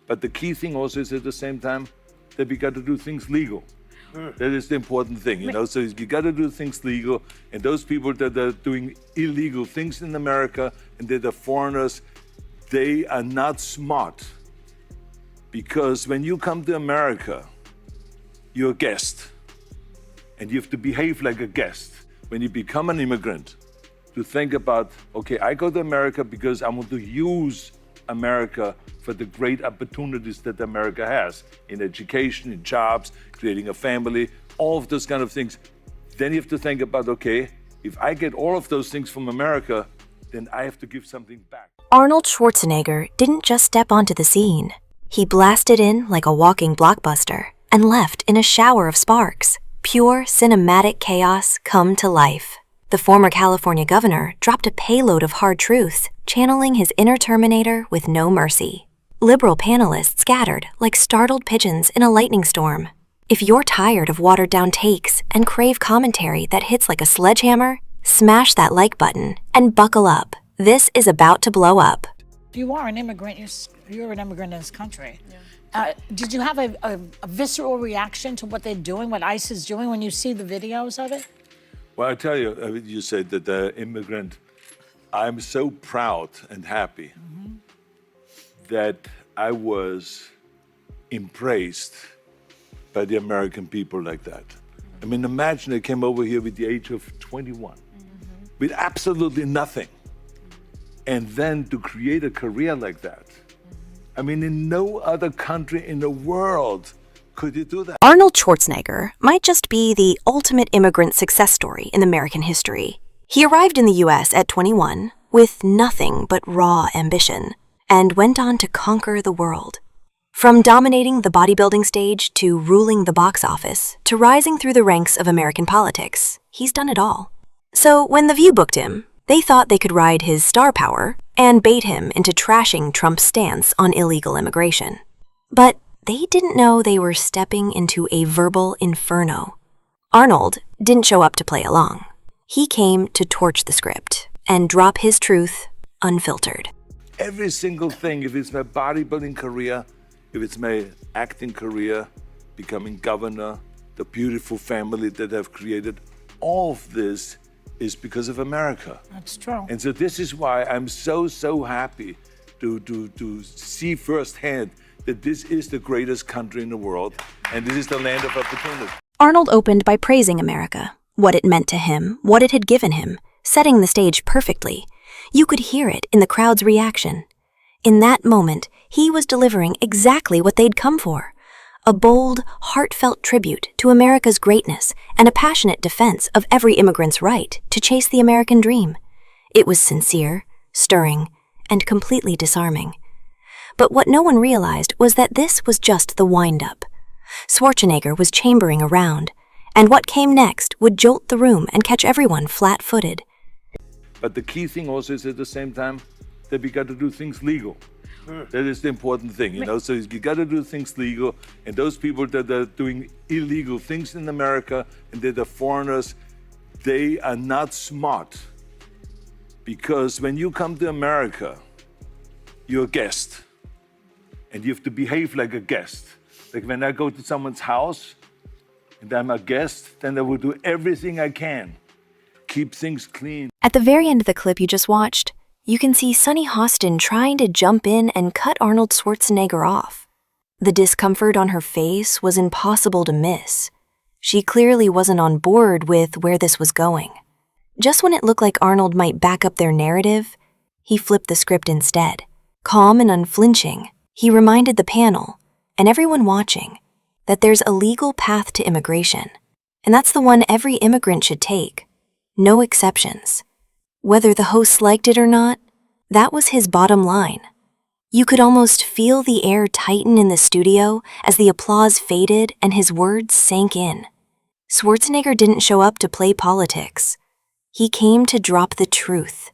But the key thing also is at the same time that we got to do things legal. That is the important thing, you know. So you got to do things legal, and those people that are doing illegal things in America and that are foreigners, they are not smart. Because when you come to America, you're a guest, and you have to behave like a guest. When you become an immigrant, to think about, okay, I go to America because I want to use America for the great opportunities that America has in education, in jobs, creating a family, all of those kind of things. Then you have to think about, okay, if I get all of those things from America, then I have to give something back. Arnold Schwarzenegger didn't just step onto the scene. He blasted in like a walking blockbuster and left in a shower of sparks. Pure cinematic chaos come to life. The former California governor dropped a payload of hard truths, channeling his inner Terminator with no mercy. Liberal panelists scattered like startled pigeons in a lightning storm. If you're tired of watered-down takes and crave commentary that hits like a sledgehammer, smash that like button and buckle up. This is about to blow up. You are an immigrant. You're an immigrant in this country. Yeah. Did you have a visceral reaction to what they're doing, what ICE is doing, when you see the videos of it? Well, I tell you, you said that the immigrant, I'm so proud and happy that I was embraced by the American people like that. I mean, imagine I came over here with the age of 21, with absolutely nothing. And then to create a career like that. I mean, in no other country in the world could you do that. Arnold Schwarzenegger might just be the ultimate immigrant success story in American history. He arrived in the U.S. at 21 with nothing but raw ambition and went on to conquer the world. From dominating the bodybuilding stage to ruling the box office to rising through the ranks of American politics, he's done it all. So when The View booked him, they thought they could ride his star power and bait him into trashing Trump's stance on illegal immigration. But they didn't know they were stepping into a verbal inferno. Arnold didn't show up to play along. He came to torch the script and drop his truth unfiltered. Every single thing, if it's my bodybuilding career, if it's my acting career, becoming governor, the beautiful family that I've created, all of this is because of America. That's true. And so this is why I'm so happy to see firsthand that this is the greatest country in the world, and this is the land of opportunity. Arnold opened by praising America, what it meant to him, what it had given him, setting the stage perfectly. You could hear it in the crowd's reaction. In that moment, he was delivering exactly what they'd come for. A bold, heartfelt tribute to America's greatness and a passionate defense of every immigrant's right to chase the American dream. It was sincere, stirring, and completely disarming. But what no one realized was that this was just the wind-up. Schwarzenegger was chambering around, and what came next would jolt the room and catch everyone flat-footed. But the key thing also is at the same time that we got to do things legal. That is the important thing, you know. So you got to do things legal, and those people that are doing illegal things in America and that are foreigners, they are not smart. Because when you come to America, you're a guest, and you have to behave like a guest. Like when I go to someone's house and I'm a guest, then I will do everything I can. Keep things clean. At the very end of the clip you just watched, you can see Sunny Hostin trying to jump in and cut Arnold Schwarzenegger off. The discomfort on her face was impossible to miss. She clearly wasn't on board with where this was going. Just when it looked like Arnold might back up their narrative, he flipped the script instead. Calm and unflinching, he reminded the panel, and everyone watching, that there's a legal path to immigration, and that's the one every immigrant should take. No exceptions. Whether the hosts liked it or not, that was his bottom line. You could almost feel the air tighten in the studio as the applause faded and his words sank in. Schwarzenegger didn't show up to play politics. He came to drop the truth,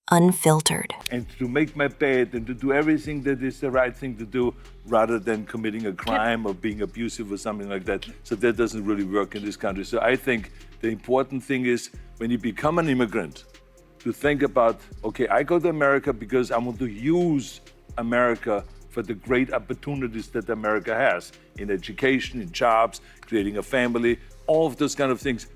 unfiltered. And to make my bed and to do everything that is the right thing to do rather than committing a crime or being abusive or something like that. So that doesn't really work in this country. So I think the important thing is when you become an immigrant, to think about, okay, I go to America because I want to use America for the great opportunities that America has in education, in jobs, creating a family, all of those kind of things.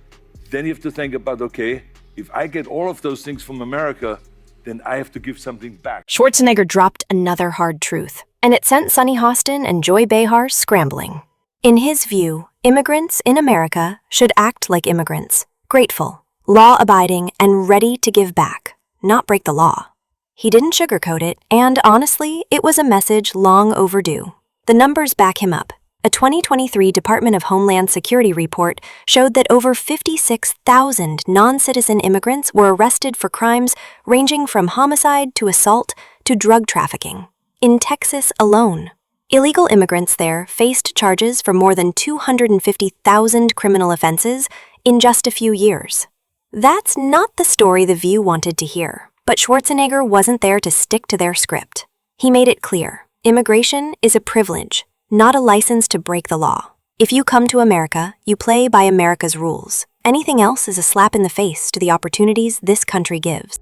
Then you have to think about, okay, if I get all of those things from America, then I have to give something back. Schwarzenegger dropped another hard truth, and it sent Sunny Hostin and Joy Behar scrambling. In his view, immigrants in America should act like immigrants, grateful, law-abiding, and ready to give back, not break the law. He didn't sugarcoat it, and honestly, it was a message long overdue. The numbers back him up. A 2023 Department of Homeland Security report showed that over 56,000 non-citizen immigrants were arrested for crimes ranging from homicide to assault to drug trafficking. In Texas alone, illegal immigrants there faced charges for more than 250,000 criminal offenses in just a few years. That's not the story The View wanted to hear, but Schwarzenegger wasn't there to stick to their script. He made it clear, immigration is a privilege, not a license to break the law. If you come to America, you play by America's rules. Anything else is a slap in the face to the opportunities this country gives.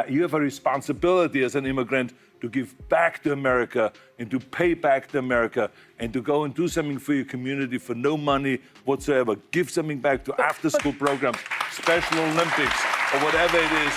You have a responsibility as an immigrant to give back to America and to pay back to America and to go and do something for your community for no money whatsoever. Give something back to after-school programs, Special Olympics, or whatever it is.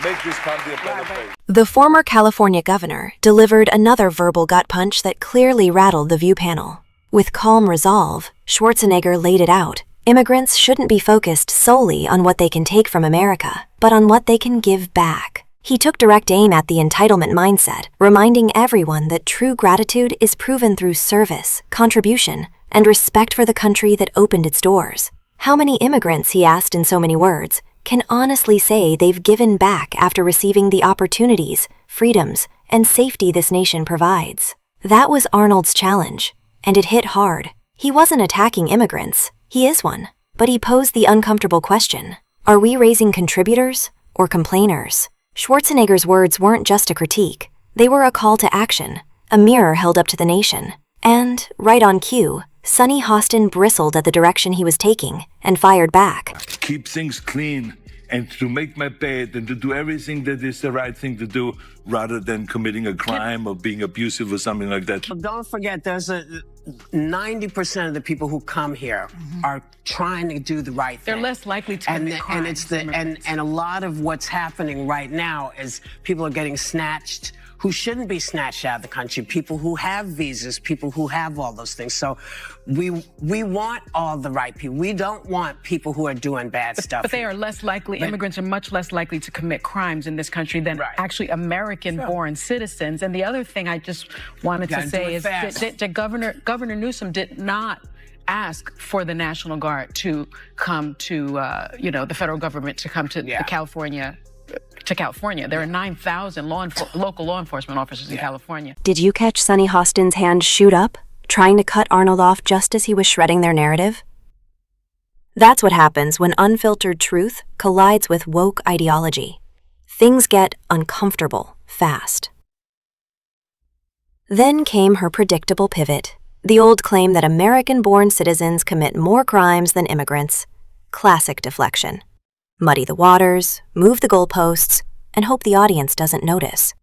Make this country a better place. The former California governor delivered another verbal gut punch that clearly rattled the View panel. With calm resolve, Schwarzenegger laid it out. Immigrants shouldn't be focused solely on what they can take from America, but on what they can give back. He took direct aim at the entitlement mindset, reminding everyone that true gratitude is proven through service, contribution, and respect for the country that opened its doors. How many immigrants, he asked in so many words, can honestly say they've given back after receiving the opportunities, freedoms, and safety this nation provides? That was Arnold's challenge, and it hit hard. He wasn't attacking immigrants. He is one. But he posed the uncomfortable question, are we raising contributors or complainers? Schwarzenegger's words weren't just a critique. They were a call to action, a mirror held up to the nation. And, right on cue, Sunny Hostin bristled at the direction he was taking and fired back. Keep things clean and to make my bed and to do everything that is the right thing to do rather than committing a crime or being abusive or something like that. But don't forget, there's 90% of the people who come here are trying to do the right thing. They're less likely to commit crimes. And a lot of what's happening right now is people are getting snatched who shouldn't be snatched out of the country, people who have visas, people who have all those things. So we want all the right people. We don't want people who are doing bad stuff. But they are less likely, immigrants are much less likely to commit crimes in this country than actually American-born citizens. And the other thing I just wanted to say is that Governor Newsom did not ask for the National Guard to come to, the federal government to come to California. There are 9,000 local law enforcement officers in California. Did you catch Sunny Hostin's hand shoot up, trying to cut Arnold off just as he was shredding their narrative? That's what happens when unfiltered truth collides with woke ideology. Things get uncomfortable fast. Then came her predictable pivot, the old claim that American-born citizens commit more crimes than immigrants. Classic deflection. Muddy the waters, move the goalposts, and hope the audience doesn't notice.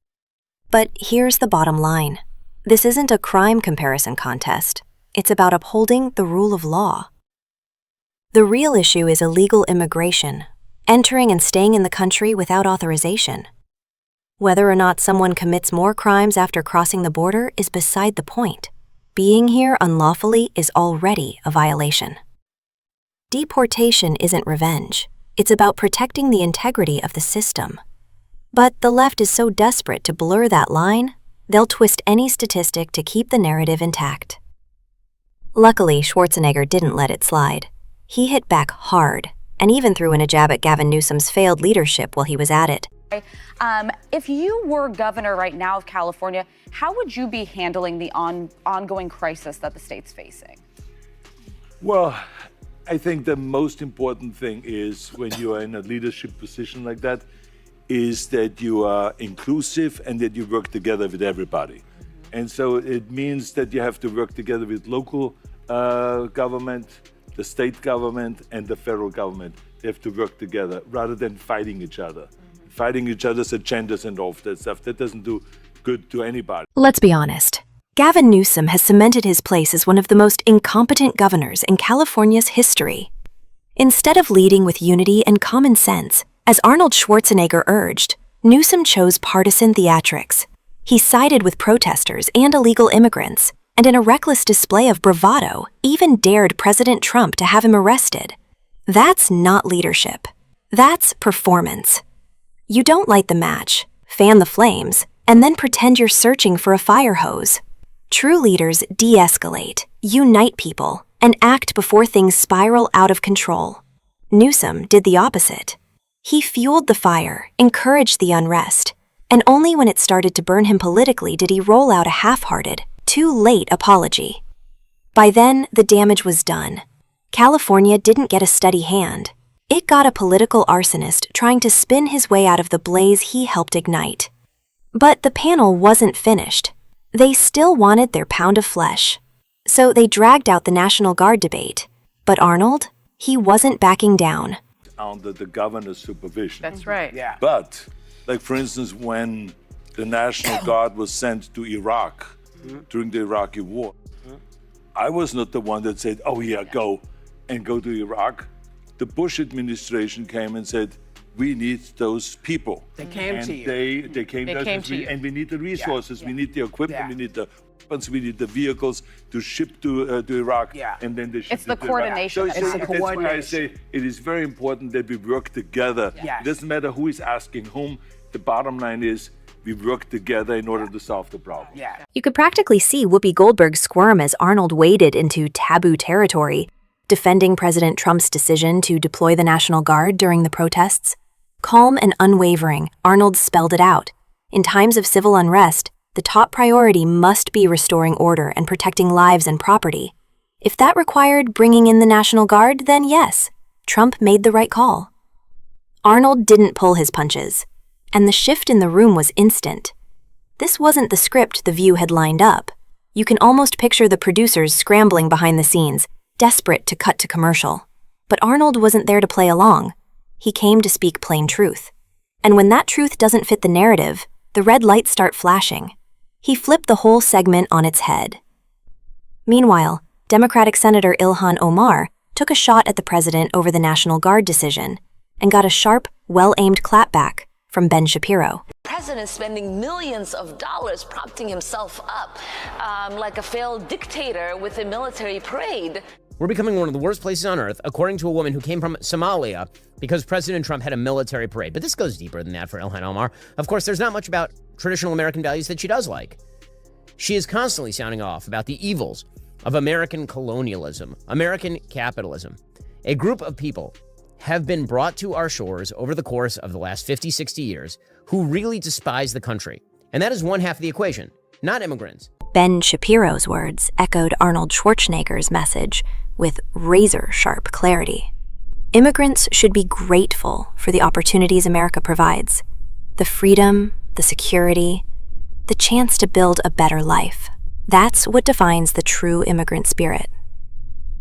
But here's the bottom line. This isn't a crime comparison contest. It's about upholding the rule of law. The real issue is illegal immigration, entering and staying in the country without authorization. Whether or not someone commits more crimes after crossing the border is beside the point. Being here unlawfully is already a violation. Deportation isn't revenge. It's about protecting the integrity of the system. But the left is so desperate to blur that line, they'll twist any statistic to keep the narrative intact. Luckily, Schwarzenegger didn't let it slide. He hit back hard, and even threw in a jab at Gavin Newsom's failed leadership while he was at it. If you were governor right now of California, how would you be handling the ongoing crisis that the state's facing? Well, I think the most important thing is when you are in a leadership position like that, is that you are inclusive and that you work together with everybody. And so it means that you have to work together with local government, the state government, and the federal government. They have to work together rather than fighting each other. Fighting each other's agendas and all of that stuff, that doesn't do good to anybody. Let's be honest. Gavin Newsom has cemented his place as one of the most incompetent governors in California's history. Instead of leading with unity and common sense, as Arnold Schwarzenegger urged, Newsom chose partisan theatrics. He sided with protesters and illegal immigrants, and in a reckless display of bravado, even dared President Trump to have him arrested. That's not leadership. That's performance. You don't light the match, fan the flames, and then pretend you're searching for a fire hose. True leaders de-escalate, unite people, and act before things spiral out of control. Newsom did the opposite. He fueled the fire, encouraged the unrest, and only when it started to burn him politically did he roll out a half-hearted, too-late apology. By then, the damage was done. California didn't get a steady hand. It got a political arsonist trying to spin his way out of the blaze he helped ignite. But the panel wasn't finished. They still wanted their pound of flesh. So they dragged out the National Guard debate. But Arnold, he wasn't backing down. Under the governor's supervision. That's right. Yeah. But, like for instance, when the National Guard was sent to Iraq during the Iraqi war, I was not the one that said, oh yeah, go to Iraq. The Bush administration came and said, we need those people. They came to you. They came to us, and we need the resources, we need the equipment, we need the weapons, we need the vehicles to ship to Iraq, and then they ship It's the it to Iraq. coordination. So It's the that's why I say it is very important that we work together. Yes. It doesn't matter who is asking whom. The bottom line is we work together in order to solve the problem. Yeah. You could practically see Whoopi Goldberg squirm as Arnold waded into taboo territory, defending President Trump's decision to deploy the National Guard during the protests. Calm and unwavering, Arnold spelled it out. In times of civil unrest, the top priority must be restoring order and protecting lives and property. If that required bringing in the National Guard, then yes, Trump made the right call. Arnold didn't pull his punches, and the shift in the room was instant. This wasn't the script The View had lined up. You can almost picture the producers scrambling behind the scenes, desperate to cut to commercial. But Arnold wasn't there to play along. He came to speak plain truth. And when that truth doesn't fit the narrative, the red lights start flashing. He flipped the whole segment on its head. Meanwhile, Democratic Senator Ilhan Omar took a shot at the president over the National Guard decision and got a sharp, well-aimed clapback from Ben Shapiro. The president spending millions of dollars propping himself up like a failed dictator with a military parade. We're becoming one of the worst places on earth, according to a woman who came from Somalia, because President Trump had a military parade. But this goes deeper than that for Ilhan Omar. Of course, there's not much about traditional American values that she does like. She is constantly sounding off about the evils of American colonialism, American capitalism. A group of people have been brought to our shores over the course of the last 50, 60 years who really despise the country. And that is one half of the equation, not immigrants. Ben Shapiro's words echoed Arnold Schwarzenegger's message with razor-sharp clarity. Immigrants should be grateful for the opportunities America provides, the freedom, the security, the chance to build a better life. That's what defines the true immigrant spirit.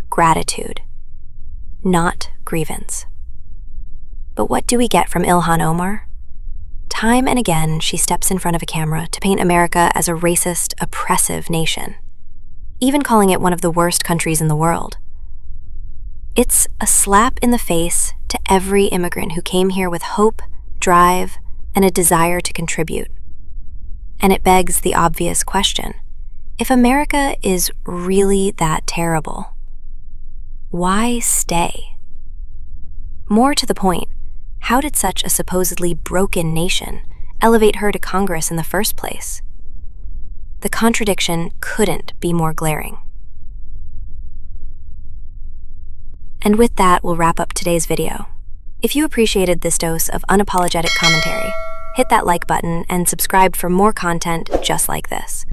Gratitude, not grievance. But what do we get from Ilhan Omar? Time and again, she steps in front of a camera to paint America as a racist, oppressive nation, even calling it one of the worst countries in the world. It's a slap in the face to every immigrant who came here with hope, drive, and a desire to contribute. And it begs the obvious question. If America is really that terrible, why stay? More to the point, how did such a supposedly broken nation elevate her to Congress in the first place? The contradiction couldn't be more glaring. And with that, we'll wrap up today's video. If you appreciated this dose of unapologetic commentary, hit that like button and subscribe for more content just like this.